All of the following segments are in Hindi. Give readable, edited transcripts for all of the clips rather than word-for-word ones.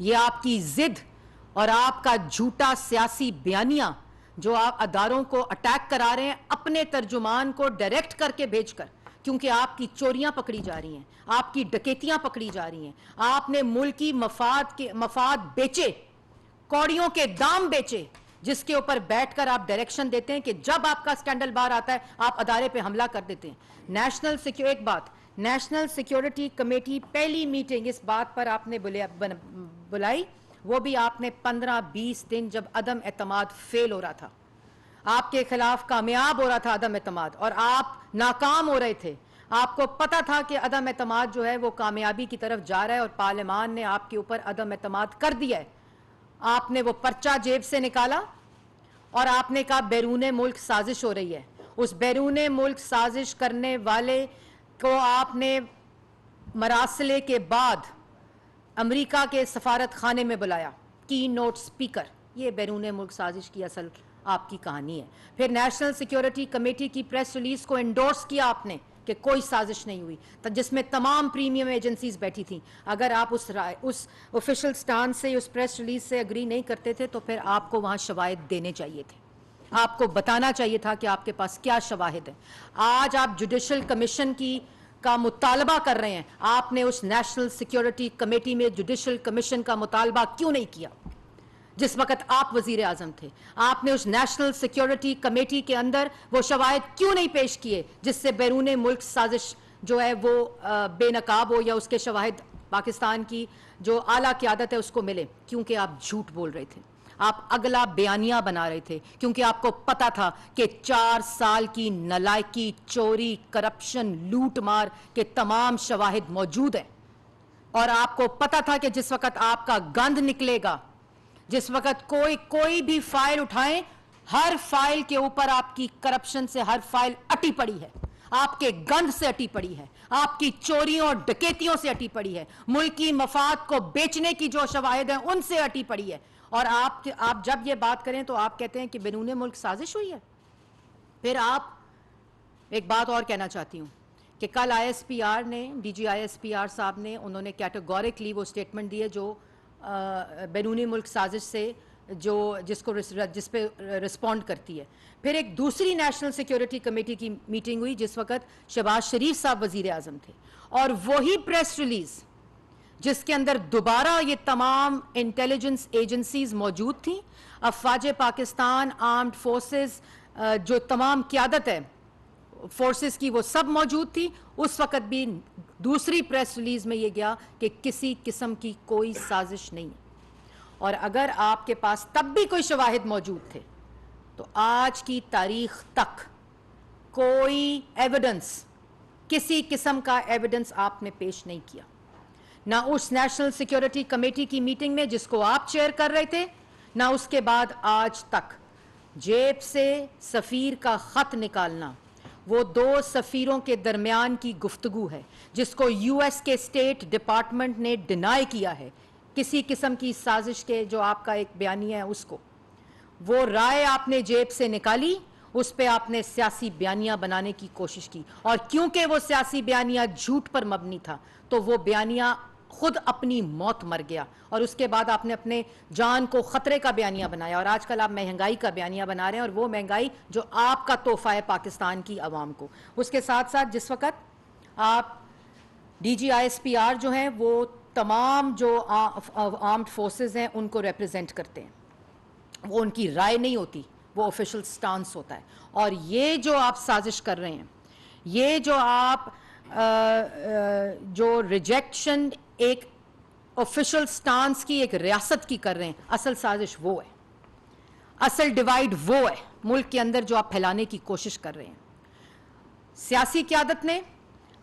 ये आपकी जिद और आपका झूठा सियासी बयानिया जो आप अदारों को अटैक करा रहे हैं अपने तर्जुमान को डायरेक्ट करके भेजकर, क्योंकि आपकी चोरियां पकड़ी जा रही हैं, आपकी डकैतियां पकड़ी जा रही हैं, आपने मुल्की मफाद बेचे, कौड़ियों के दाम बेचे, जिसके ऊपर बैठकर आप डायरेक्शन देते हैं कि जब आपका स्कैंडल बाहर आता है आप अदारे पे हमला कर देते हैं। नेशनल सिक्योरिटी कमेटी पहली मीटिंग इस बात पर आपने बुलाई, वो भी आपने 15-20 दिन जब अदम एतमाद फेल हो रहा था, आपके खिलाफ कामयाब हो रहा था अदम एतमाद, और आप नाकाम हो रहे थे। आपको पता था कि अदम एतमाद जो है वो कामयाबी की तरफ जा रहा है और पार्लियामान ने आपके ऊपर अदम एतमाद कर दिया है। आपने वो पर्चा जेब से निकाला और आपने कहा बैरूने मुल्क साजिश हो रही है। उस बैरूने मुल्क साजिश करने वाले को आपने मरासले के बाद अमेरिका के सफारत खाने में बुलाया, की नोट स्पीकर। ये बैरूने मुल्क साजिश की असल आपकी कहानी है। फिर नेशनल सिक्योरिटी कमेटी की प्रेस रिलीज को एंडोर्स किया आपने कि कोई साजिश नहीं हुई, जिसमें तमाम प्रीमियम एजेंसीज बैठी थी। अगर आप उस ऑफिशियल स्टैंड से, उस प्रेस रिलीज से एग्री नहीं करते थे तो फिर आपको वहां शवाहिद देने चाहिए थे, आपको बताना चाहिए था कि आपके पास क्या शवाहिद है। आज आप जुडिशल कमीशन का मुतालबा कर रहे हैं, आपने उस नेशनल सिक्योरिटी कमेटी में जुडिशल कमीशन का मुतालबा क्यों नहीं किया जिस वक्त आप वजीर आजम थे? आपने उस नेशनल सिक्योरिटी कमेटी के अंदर वो शवाहिद क्यों नहीं पेश किए जिससे बैरूने मुल्क साजिश जो है वो बेनकाब हो या उसके शवाहिद पाकिस्तान की जो आला क़यादत है उसको मिले? क्योंकि आप झूठ बोल रहे थे, आप अगला बयानिया बना रहे थे, क्योंकि आपको पता था कि 4 साल की नलायकी, चोरी, करप्शन, लूट मार के तमाम शवाहिद मौजूद हैं। और आपको पता था कि जिस वक्त आपका गंद निकलेगा, जिस वक्त कोई भी फाइल उठाएं, हर फाइल के ऊपर आपकी करप्शन से हर फाइल अटी पड़ी है, आपके गंद से अटी पड़ी है, आपकी चोरियों और डकैतियों से अटी पड़ी है, मुल्की मफाद को बेचने की जो शवाहिद हैं उनसे अटी पड़ी है। और आप जब ये बात करें तो आप कहते हैं कि बैरूने मुल्क साजिश हुई है। फिर आप एक बात और कहना चाहती हूं कि कल ISPR ने, DG ISPR साहब ने, उन्होंने कैटेगोरिकली वो स्टेटमेंट दी है जो बैरूनी मुल्क साजिश से जिस पे रिस्पॉन्ड करती है। फिर एक दूसरी नेशनल सिक्योरिटी कमेटी की मीटिंग हुई जिस वक्त शहबाज शरीफ साहब वजीर आजम थे, और वही प्रेस रिलीज जिसके अंदर दोबारा ये तमाम इंटेलिजेंस एजेंसीज मौजूद थी, अफवाज पाकिस्तान, आर्म्ड फोर्सेस, जो तमाम क़यादत है फोर्सेस की वो सब मौजूद थी। उस वक्त भी दूसरी प्रेस रिलीज में ये गया कि किसी किस्म की कोई साजिश नहीं है। और अगर आपके पास तब भी कोई शवाहिद मौजूद थे तो आज की तारीख तक कोई एविडेंस, किसी किस्म का एविडेंस आपने पेश नहीं किया, ना उस नेशनल सिक्योरिटी कमेटी की मीटिंग में जिसको आप चेयर कर रहे थे, ना उसके बाद आज तक। जेब से सफीर का खत निकालना वो 2 सफीरों के दरमियान की गुफ्तगू है जिसको US के स्टेट डिपार्टमेंट ने डिनाई किया है, किसी किस्म की साजिश के जो आपका एक बयानिया है उसको। वो राय आपने जेब से निकाली, उस पे आपने सियासी बयानिया बनाने की कोशिश की, और क्योंकि वो सियासी बयानिया झूठ पर मबनी था तो वो बयानिया खुद अपनी मौत मर गया, और उसके बाद आपने अपने जान को खतरे का बयानिया बनाया। और आजकल आप महंगाई का बयानिया बना रहे हैं, और वो महंगाई जो आपका तोहफा है पाकिस्तान की आवाम को। उसके साथ साथ जिस वक्त आप DG ISPR जो हैं वो तमाम जो आर्म्ड फोर्सेस हैं उनको रिप्रेजेंट करते हैं, वो उनकी राय नहीं होती, वो ऑफिशियल स्टांस होता है। और ये जो आप साजिश कर रहे हैं, ये जो आप जो रिजेक्शन एक ऑफिशियल स्टांस की एक रियासत की कर रहे हैं, असल साजिश वो है, असल डिवाइड वो है मुल्क के अंदर जो आप फैलाने की कोशिश कर रहे हैं। सियासी क़यादत ने,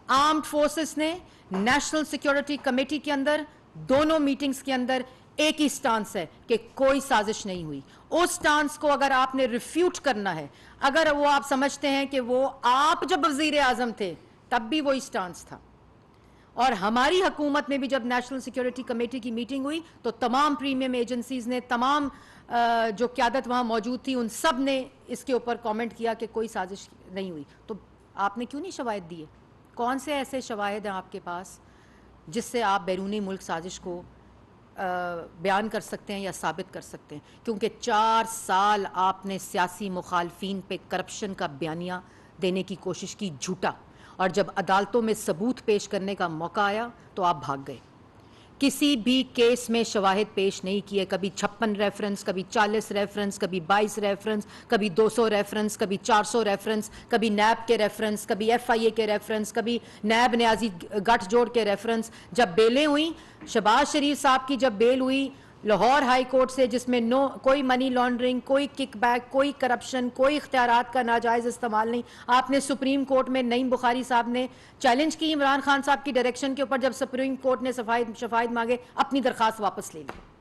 आर्म्ड फोर्सेस ने, नेशनल सिक्योरिटी कमेटी के अंदर, दोनों मीटिंग्स के अंदर एक ही स्टांस है कि कोई साजिश नहीं हुई। उस स्टांस को अगर आपने रिफ्यूट करना है, अगर वो आप समझते हैं कि वो आप जब वजीर आजम थे तब भी वही स्टांस था, और हमारी हुकूमत में भी जब नेशनल सिक्योरिटी कमेटी की मीटिंग हुई तो तमाम प्रीमियम एजेंसीज ने, तमाम जो क़यादत वहाँ मौजूद थी, उन सब ने इसके ऊपर कमेंट किया कि कोई साजिश नहीं हुई। तो आपने क्यों नहीं शवाहिद दिए? कौन से ऐसे शवाहिद हैं आपके पास जिससे आप बैरूनी मुल्क साजिश को बयान कर सकते हैं या साबित कर सकते हैं, क्योंकि 4 साल आपने सियासी मुखालफीन पे करप्शन का बयानिया देने की कोशिश की, झूठा, और जब अदालतों में सबूत पेश करने का मौका आया तो आप भाग गए। किसी भी केस में शवाहिद पेश नहीं किए, कभी 56 रेफरेंस, कभी 40 रेफरेंस, कभी 22 रेफरेंस, कभी 200 रेफरेंस, कभी 400 रेफरेंस, कभी नैब के रेफरेंस, कभी FIA के रेफरेंस, कभी नैब न्याजी गठजोड़ के रेफरेंस। जब बेलें हुई, शहबाज शरीफ साहब की जब बेल हुई लाहौर हाई कोर्ट से, जिसमें कोई मनी लॉन्ड्रिंग, कोई किकबैक, कोई करप्शन, कोई इख्तियारात का नाजायज़ इस्तेमाल नहीं, आपने सुप्रीम कोर्ट में नईम बुखारी साहब ने चैलेंज की इमरान खान साहब की डायरेक्शन के ऊपर, जब सुप्रीम कोर्ट ने शफायद मांगे, अपनी दरखास्त वापस ले ली।